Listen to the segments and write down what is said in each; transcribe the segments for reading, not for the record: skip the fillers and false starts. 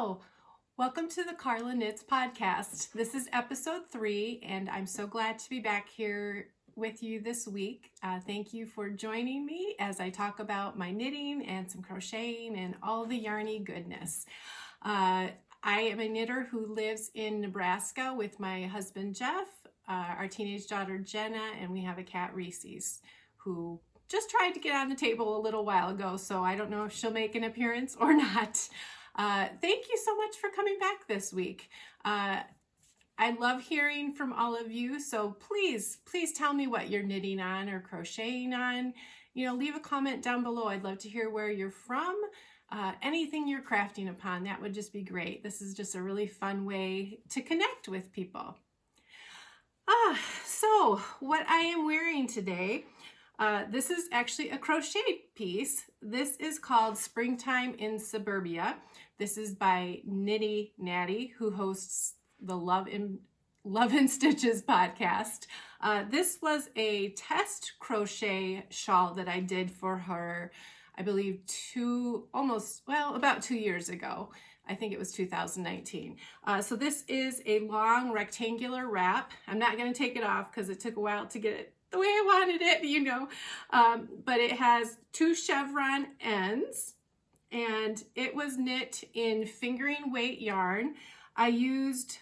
Hello, welcome to the Carla Knits podcast. This is episode 3, and I'm so glad to be back here with you this week. Thank you for joining me as I talk about my knitting and some crocheting and all the yarny goodness. I am a knitter who lives in Nebraska with my husband Jeff, our teenage daughter Jenna, and we have a cat Reese's who just tried to get on the table a little while ago, so I don't know if she'll make an appearance or not. Thank you so much for coming back this week. I love hearing from all of you, so please tell me what you're knitting on or crocheting on. Leave a comment down below. I'd love to hear where you're from. Anything you're crafting upon, that would just be great. This is just a really fun way to connect with people. So what I am wearing today, this is actually a crochet piece. This is called Springtime in Suburbia. This is by Knitty Natty, who hosts the Love and Stitches podcast. This was a test crochet shawl that I did for her, I believe about 2 years ago. I think it was 2019. So this is a long rectangular wrap. I'm not going to take it off because it took a while to get it the way I wanted it, but it has 2 chevron ends, and it was knit in fingering weight yarn. I used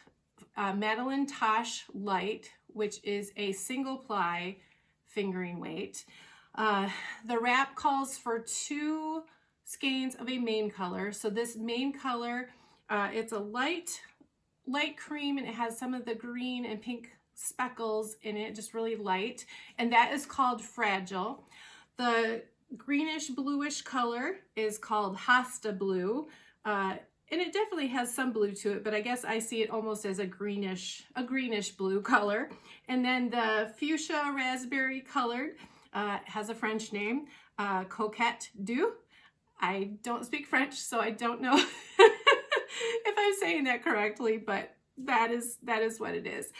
Madeline Tosh Light, which is a single ply fingering weight. The wrap calls for 2 skeins of a main color. So this main color, it's a light cream, and it has some of the green and pink speckles in it, just really light, and that is called Fragile. The greenish bluish color is called Hosta Blue, and it definitely has some blue to it, but I guess I see it almost as a greenish blue color. And then the fuchsia raspberry colored has a French name, Coquette Du. I don't speak French, so I don't know if I'm saying that correctly, but that is what it is.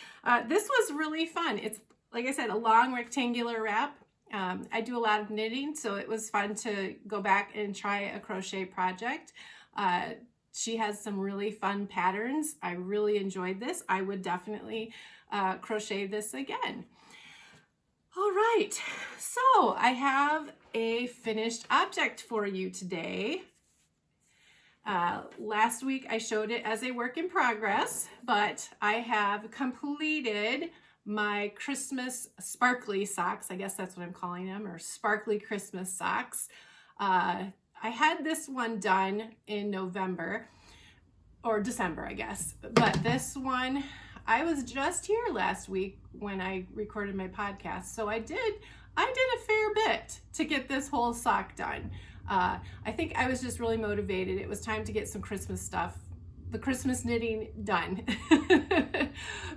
This was really fun. It's, like I said, a long rectangular wrap. I do a lot of knitting, so it was fun to go back and try a crochet project. She has some really fun patterns. I really enjoyed this. I would definitely crochet this again. All right, so I have a finished object for you today. Last week I showed it as a work in progress, but I have completed my Christmas sparkly socks. I guess that's what I'm calling them, or sparkly Christmas socks. I had this one done in November or December, I guess, but this one, I was just here last week when I recorded my podcast, so I did a fair bit to get this whole sock done. I think I was just really motivated. It was time to get some Christmas stuff, the Christmas knitting done.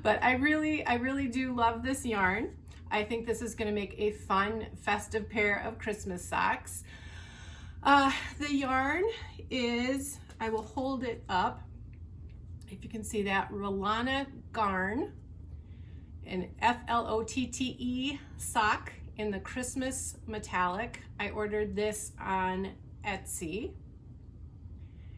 But I really do love this yarn. I think this is going to make a fun, festive pair of Christmas socks. The yarn is, I will hold it up if you can see that, Rolana Garn, an Flotte sock in the Christmas metallic. I ordered this on Etsy,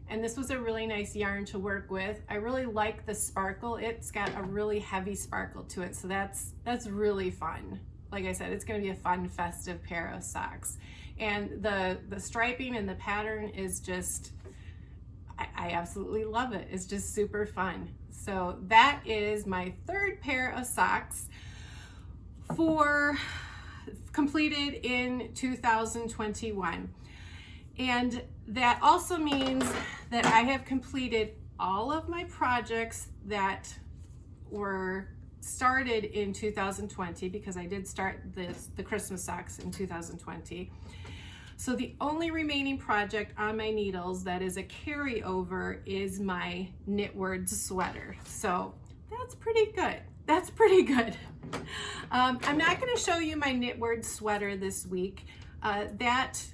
and this was a really nice yarn to work with. I really like the sparkle. It's got a really heavy sparkle to it, so that's really fun. Like I said, it's going to be a fun, festive pair of socks. And the striping and the pattern is just, I absolutely love it. It's just super fun. So that is my 3rd pair of socks completed in 2021. And that also means that I have completed all of my projects that were started in 2020, because I did start the Christmas socks in 2020. So the only remaining project on my needles that is a carryover is my Knitwords sweater. So that's pretty good. I'm not going to show you my Knitwords sweater this week. Let's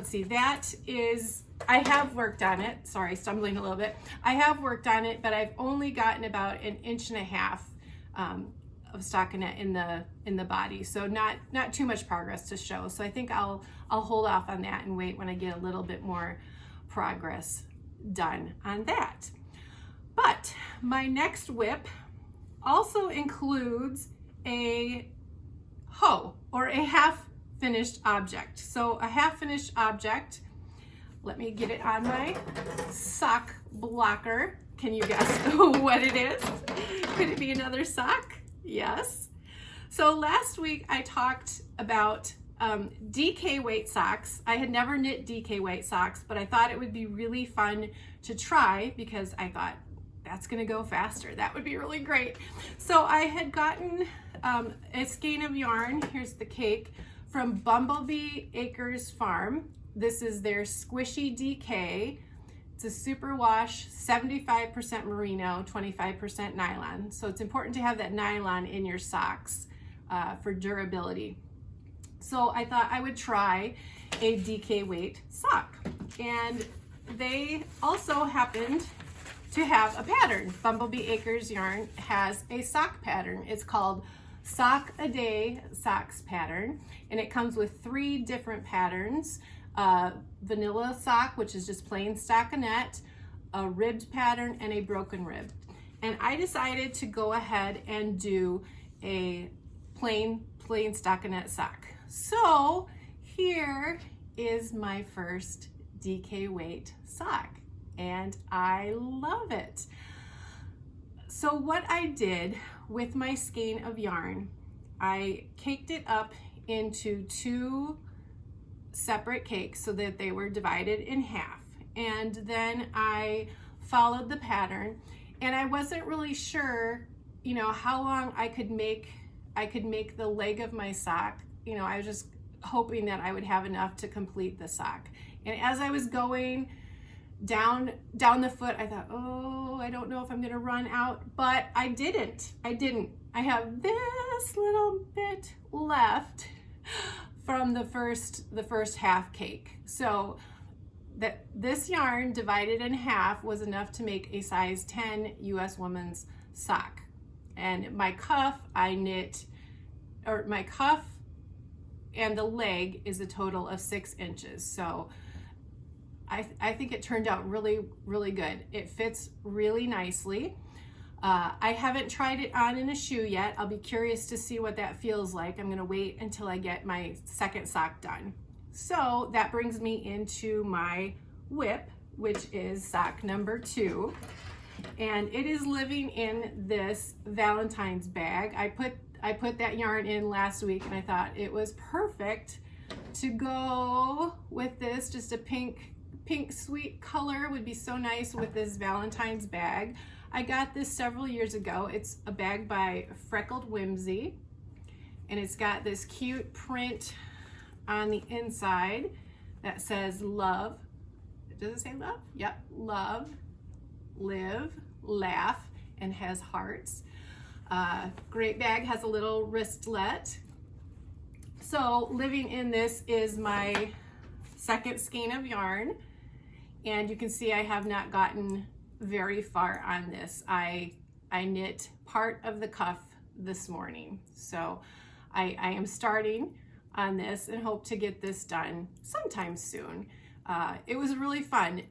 see, that is, I have worked on it. Sorry, stumbling a little bit. I have worked on it, but I've only gotten about 1.5 inches of stockinette in the body, so not too much progress to show. So I think I'll hold off on that and wait when I get a little bit more progress done on that. But my next WIP also includes a hoe, or a half-finished object. So a half-finished object, let me get it on my sock blocker. Can you guess what it is? Could it be another sock? Yes. So last week I talked about DK weight socks. I had never knit DK weight socks, but I thought it would be really fun to try because I thought that's gonna go faster. That would be really great. So I had gotten a skein of yarn, here's the cake, from Bumblebee Acres Farm. This is their Squishy DK. It's a super wash, 75% merino, 25% nylon. So it's important to have that nylon in your socks for durability. So I thought I would try a DK weight sock. And they also happened to have a pattern. Bumblebee Acres yarn has a sock pattern. It's called Sock a Day Socks pattern, and it comes with 3 different patterns: vanilla sock, which is just plain stockinette, a ribbed pattern, and a broken rib. And I decided to go ahead and do a plain stockinette sock. So here is my first DK weight sock, and I love it. So what I did with my skein of yarn, I caked it up into 2 separate cakes so that they were divided in half. And then I followed the pattern, and I wasn't really sure, you know, how long I could make the leg of my sock. You know, I was just hoping that I would have enough to complete the sock. And as I was going down the foot, I thought, oh, I don't know if I'm gonna run out, but I didn't. I have this little bit left from the first half cake. So that this yarn divided in half was enough to make a size 10 US woman's sock. And my cuff, my cuff and the leg is a total of 6 inches. So I think it turned out really, really good. It fits really nicely. I haven't tried it on in a shoe yet. I'll be curious to see what that feels like. I'm gonna wait until I get my second sock done. So that brings me into my WIP, which is sock number 2. And it is living in this Valentine's bag. I put that yarn in last week, and I thought it was perfect to go with this. Just a pink sweet color would be so nice with this Valentine's bag. I got this several years ago. It's a bag by Freckled Whimsy, and it's got this cute print on the inside that says love. Does it say love? Yep, love, live, laugh, and has hearts. Great bag, has a little wristlet. So living in this is my second skein of yarn, and you can see I have not gotten very far on this. I knit part of the cuff this morning, so I am starting on this and hope to get this done sometime soon. It was really fun.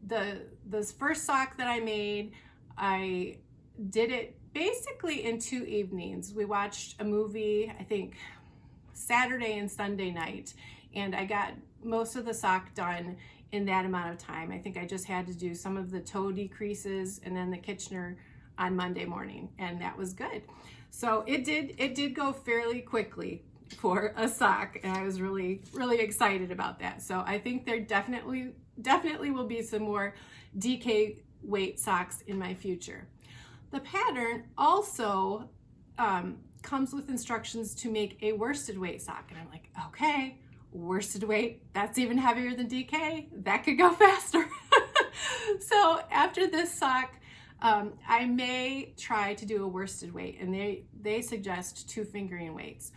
This first sock that I made, I did it basically in 2 evenings. We watched a movie, I think Saturday and Sunday night, and I got most of the sock done in that amount of time. I think I just had to do some of the toe decreases and then the Kitchener on Monday morning, and that was good. So it did go fairly quickly for a sock, and I was really, really excited about that. So I think there definitely will be some more DK weight socks in my future. The pattern also comes with instructions to make a worsted weight sock, and I'm like, okay, worsted weight, that's even heavier than DK, that could go faster. So after this sock, I may try to do a worsted weight, and they suggest 2 fingering weights.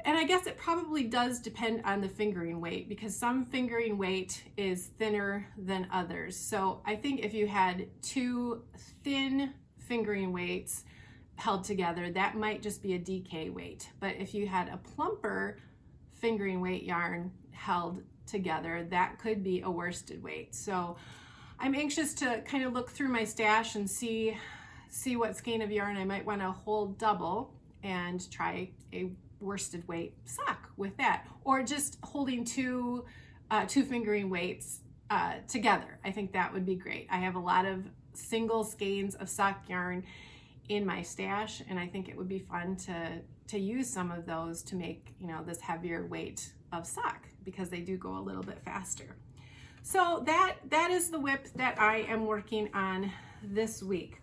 And I guess it probably does depend on the fingering weight, because some fingering weight is thinner than others. So I think if you had 2 thin fingering weights held together, that might just be a DK weight. But if you had a plumper fingering weight yarn held together, that could be a worsted weight. So I'm anxious to kind of look through my stash and see what skein of yarn I might want to hold double and try a worsted weight sock with that, or just holding two fingering weights together. I think that would be great. I have a lot of single skeins of sock yarn in my stash, and I think it would be fun to use some of those to make, you know, this heavier weight of sock, because they do go a little bit faster. So that is the WIP that I am working on this week.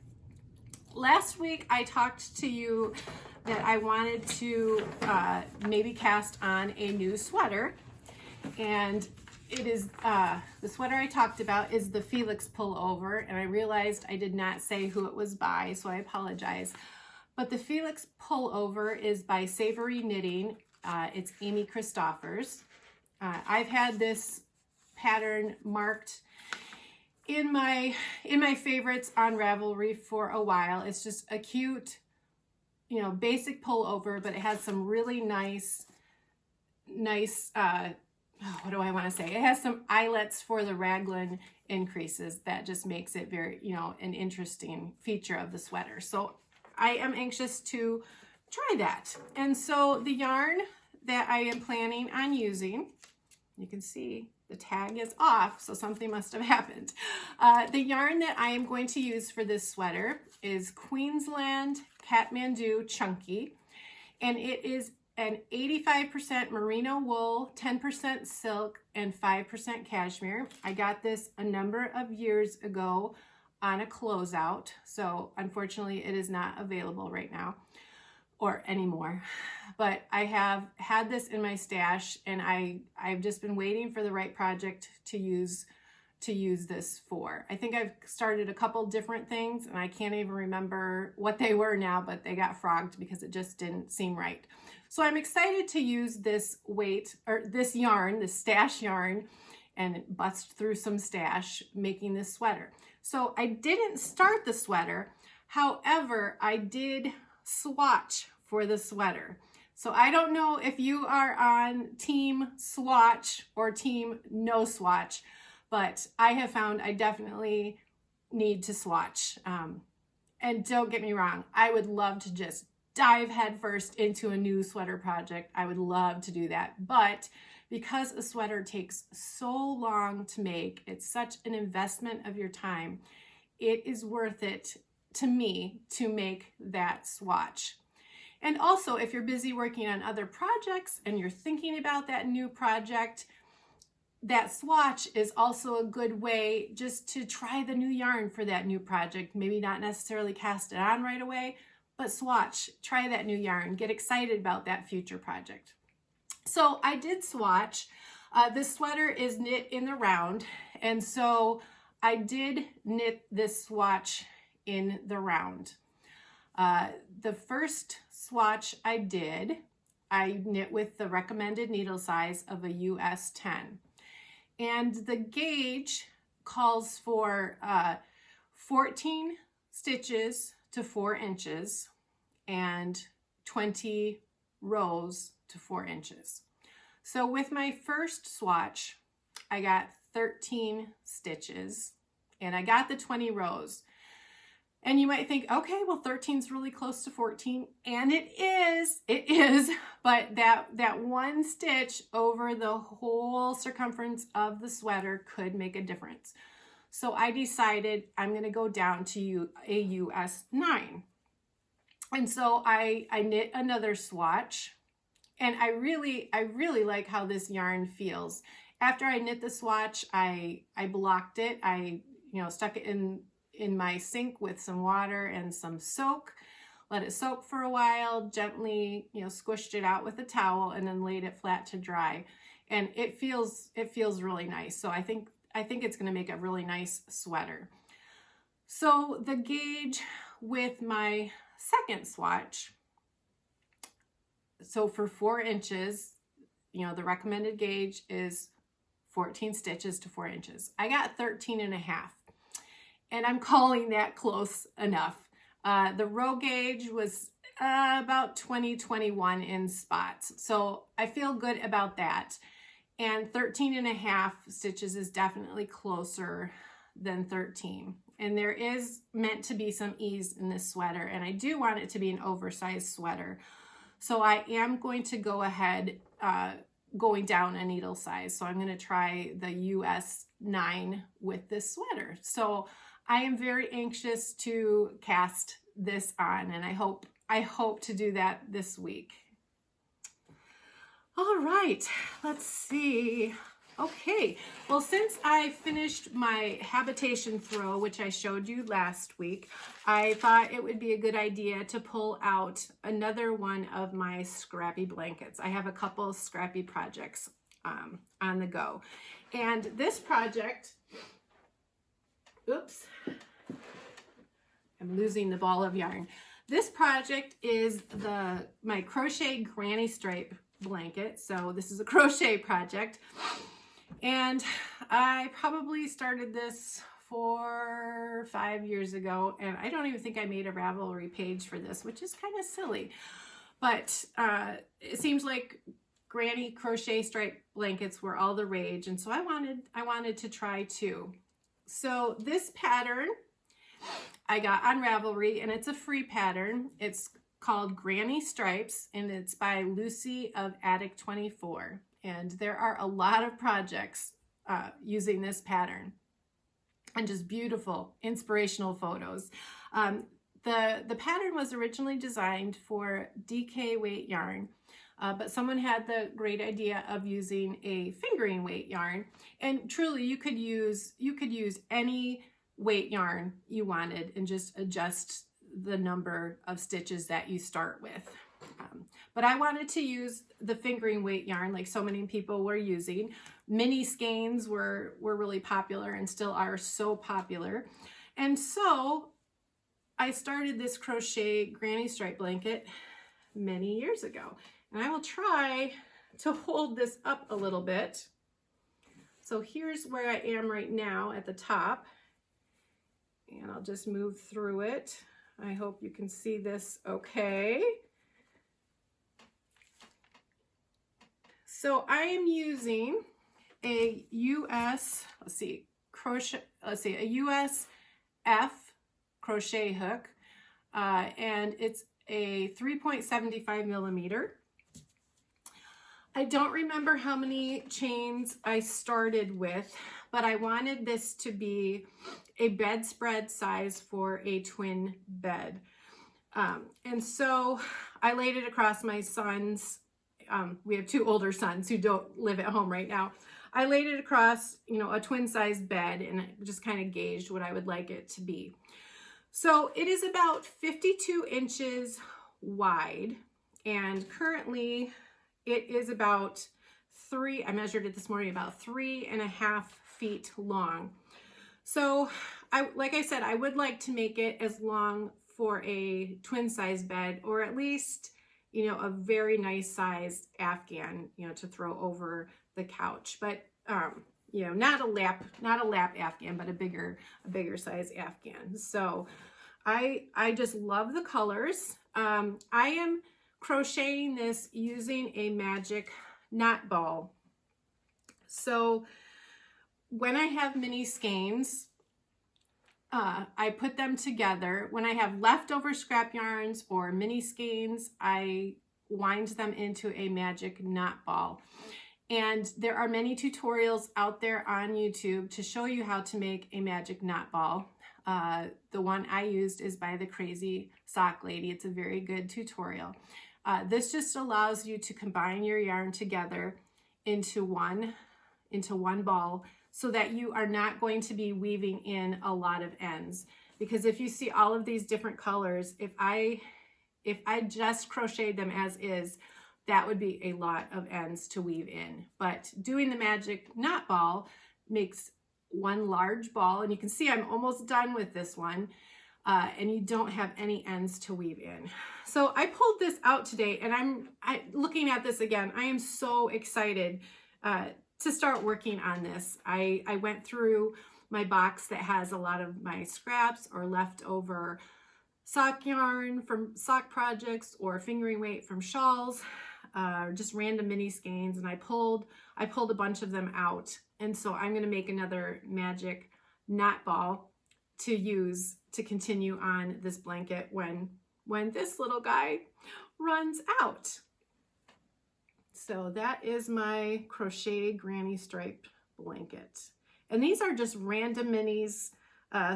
Last week I talked to you that I wanted to maybe cast on a new sweater, and it is the sweater I talked about is the Felix pullover, and I realized I did not say who it was by, so I apologize. But the Felix pullover is by Savory Knitting. It's Amy Christoffers. I've had this pattern marked in my favorites on Ravelry for a while. It's just a cute, you know, basic pullover, but it has some really nice what do I want to say? It has some eyelets for the raglan increases that just makes it very, you know, an interesting feature of the sweater. So I am anxious to try that. And so the yarn that I am planning on using, you can see the tag is off, so something must have happened. The yarn that I am going to use for this sweater is Queensland Kathmandu Chunky, and it is an 85% merino wool, 10% silk, and 5% cashmere. I got this a number of years ago on a closeout, so unfortunately it is not available right now or anymore. But I have had this in my stash, and I've just been waiting for the right project to use this for. I think I've started a couple different things, and I can't even remember what they were now, but they got frogged because it just didn't seem right. So I'm excited to use this yarn, this stash yarn, and bust through some stash making this sweater. So I didn't start the sweater. However, I did swatch for the sweater. So I don't know if you are on team swatch or team no swatch, but I have found I definitely need to swatch. And don't get me wrong, I would love to just dive headfirst into a new sweater project. I would love to do that. But because a sweater takes so long to make, it's such an investment of your time, it is worth it to me to make that swatch. And also, if you're busy working on other projects and you're thinking about that new project, that swatch is also a good way just to try the new yarn for that new project. Maybe not necessarily cast it on right away, but swatch, try that new yarn, get excited about that future project. So I did swatch. This sweater is knit in the round, and so I did knit this swatch in the round. The first swatch I knit with the recommended needle size of a US 10. And the gauge calls for 14 stitches to 4 inches and 20 rows to 4 inches. So with my first swatch, I got 13 stitches and I got the 20 rows. And you might think, okay, well, 13 is really close to 14, and it is, but that one stitch over the whole circumference of the sweater could make a difference. So I decided I'm going to go down to a US 9. And so I knit another swatch, and I really like how this yarn feels. After I knit the swatch, I blocked it. I stuck it in my sink with some water and some soak, let it soak for a while, gently, squished it out with a towel, and then laid it flat to dry. And it feels really nice. So I think it's going to make a really nice sweater. So the gauge with my second swatch, so for 4 inches, the recommended gauge is 14 stitches to 4 inches. I got 13 and a half. And I'm calling that close enough. The row gauge was about 20, 21 in spots. So I feel good about that. and 13.5 stitches is definitely closer than 13. And there is meant to be some ease in this sweater, and I do want it to be an oversized sweater. So I am going to go ahead going down a needle size. So I'm going to try the US 9 with this sweater. So I am very anxious to cast this on, and I hope to do that this week. All right, let's see. Okay, well, since I finished my habitation throw, which I showed you last week, I thought it would be a good idea to pull out another one of my scrappy blankets. I have a couple of scrappy projects on the go. And this project, oops, I'm losing the ball of yarn. This project is my crochet granny stripe blanket. So this is a crochet project. And I probably started this 4 or 5 years ago, and I don't even think I made a Ravelry page for this, which is kind of silly. But it seems like granny crochet stripe blankets were all the rage, and so I wanted to try too. So this pattern I got on Ravelry, and it's a free pattern. It's called Granny Stripes, and it's by Lucy of Attic 24. And there are a lot of projects using this pattern, and just beautiful, inspirational photos. The pattern was originally designed for DK weight yarn, but someone had the great idea of using a fingering weight yarn. And truly, you could use any weight yarn you wanted and just adjust the number of stitches that you start with. But I wanted to use the fingering weight yarn like so many people were using. Mini skeins were really popular and still are so popular. And so I started this crochet granny stripe blanket many years ago. And I will try to hold this up a little bit. So here's where I am right now at the top. And I'll just move through it. I hope you can see this okay. So I am using a US, a US F crochet hook, and it's a 3.75 millimeter. I don't remember how many chains I started with, but I wanted this to be a bedspread size for a twin bed. And so I laid it across my son's, we have 2 older sons who don't live at home right now. I laid it across, a twin size bed, and just kind of gauged what I would like it to be. So it is about 52 inches wide, and currently it is about I measured it this morning, about 3.5 feet long. So like I said, I would like to make it as long for a twin size bed, or at least, a very nice sized Afghan, to throw over the couch. But, not a lap Afghan, but a bigger size Afghan. So I just love the colors. I am crocheting this using a magic knot ball. So when I have mini skeins, I put them together. When I have leftover scrap yarns or mini skeins, I wind them into a magic knot ball. And there are many tutorials out there on YouTube to show you how to make a magic knot ball. The one I used is by the Crazy Sock Lady. It's a very good tutorial. This just allows you to combine your yarn together into one ball, so that you are not going to be weaving in a lot of ends. Because if you see all of these different colors, if I just crocheted them as is, that would be a lot of ends to weave in. But doing the magic knot ball makes one large ball, and you can see I'm almost done with this one, and you don't have any ends to weave in. So I pulled this out today, and I'm looking at this again. I am so excited to start working on this. I went through my box that has a lot of my scraps or leftover sock yarn from sock projects or fingering weight from shawls. just random mini skeins, and I pulled a bunch of them out. And so I'm going to make another magic knot ball to use to continue on this blanket when this little guy runs out. So that is my crochet granny striped blanket. And these are just random minis.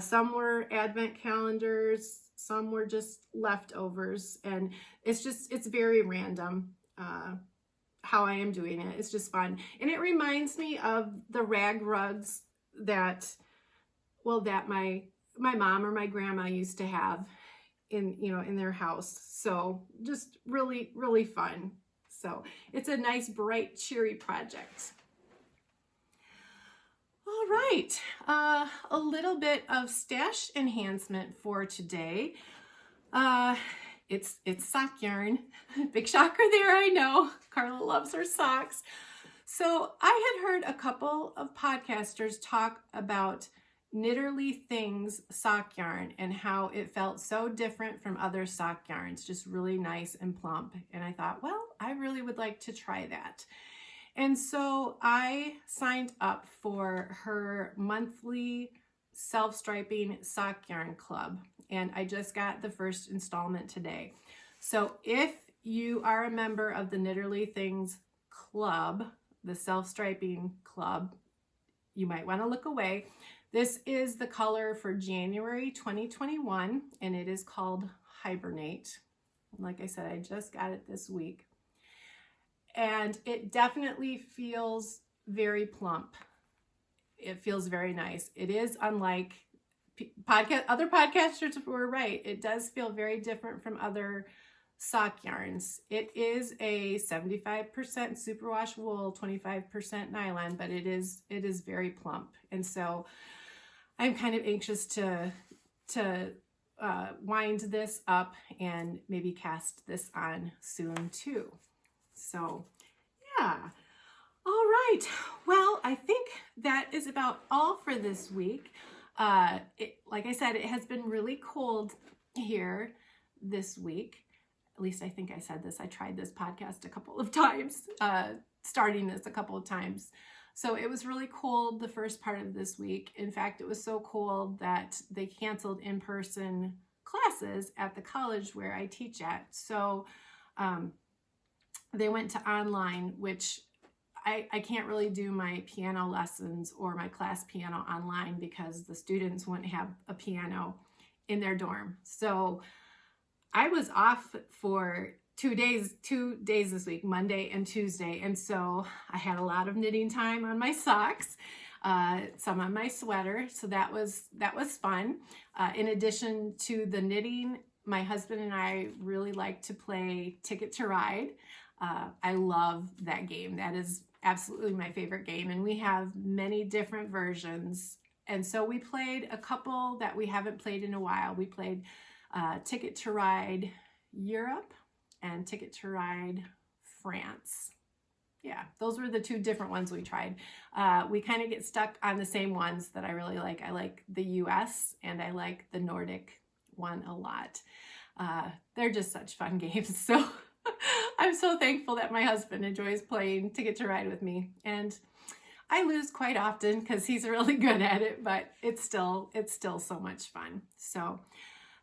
Some were advent calendars, some were just leftovers, and it's very random how I am doing it. It's just fun. And it reminds me of the rag rugs that my mom or my grandma used to have in their house. So just really, really fun. So it's a nice, bright, cheery project. All right, a little bit of stash enhancement for today. It's sock yarn. Big shocker there, I know. Carla loves her socks. So I had heard a couple of podcasters talk about Knitterly Things sock yarn and how it felt so different from other sock yarns, just really nice and plump. And I thought, well, I really would like to try that. And so I signed up for her monthly self-striping sock yarn club, and I just got the first installment today. So if you are a member of the Knitterly Things club, the self-striping club, you might want to look away. This is the color for January 2021, and it is called Hibernate. Like I said, I just got it this week. And it definitely feels very plump. It feels very nice. It is unlike other podcasters were right. It does feel very different from other sock yarns. It is a 75% superwash wool, 25% nylon, but it is very plump. And so I'm kind of anxious to wind this up and maybe cast this on soon too. So yeah. All right. Well, I think that is about all for this week. Like I said, it has been really cold here this week. At least I think I said this. I tried this podcast a couple of times, starting this a couple of times. So it was really cold the first part of this week. In fact, it was so cold that they canceled in-person classes at the college where I teach at. So they went to online, which I can't really do my piano lessons or my class piano online because the students wouldn't have a piano in their dorm. So I was off for 2 days this week, Monday and Tuesday. And so I had a lot of knitting time on my socks, some on my sweater. So that was fun. In addition to the knitting, my husband and I really like to play Ticket to Ride. I love that game. That is absolutely my favorite game. And we have many different versions. And so we played a couple that we haven't played in a while. We played Ticket to Ride Europe and Ticket to Ride France. Yeah, those were the two different ones we tried. We kind of get stuck on the same ones that I really like. I like the US and I like the Nordic one a lot. They're just such fun games. So I'm so thankful that my husband enjoys playing Ticket to Ride with me. And I lose quite often because he's really good at it, but it's still so much fun. So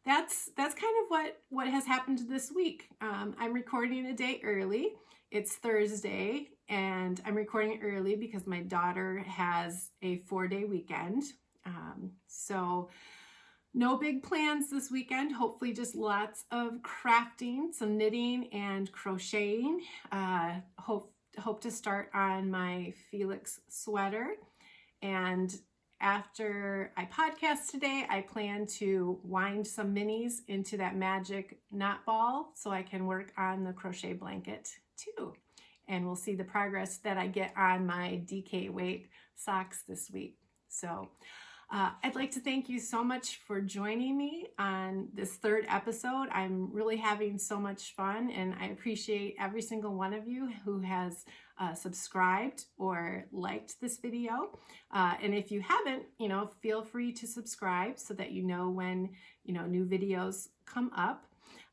that's kind of what has happened this week. I'm recording a day early. It's Thursday, and I'm recording early because my daughter has a 4-day weekend. So no big plans this weekend. Hopefully just lots of crafting, some knitting and crocheting. Hope to start on my Felix sweater. And after I podcast today, I plan to wind some minis into that magic knot ball so I can work on the crochet blanket too. And we'll see the progress that I get on my DK weight socks this week. So I'd like to thank you so much for joining me on this third episode. I'm really having so much fun, and I appreciate every single one of you who has subscribed or liked this video. And if you haven't, feel free to subscribe so that you know when, new videos come up.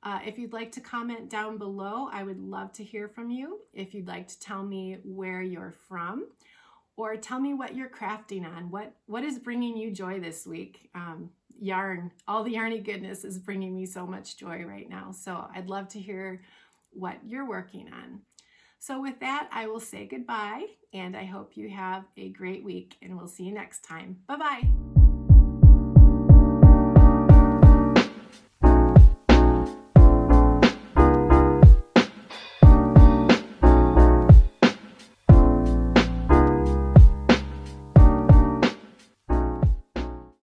If you'd like to comment down below, I would love to hear from you. If you'd like to tell me where you're from, or tell me what you're crafting on. What is bringing you joy this week? Yarn, all the yarny goodness is bringing me so much joy right now. So I'd love to hear what you're working on. So with that, I will say goodbye, and I hope you have a great week, and we'll see you next time. Bye-bye.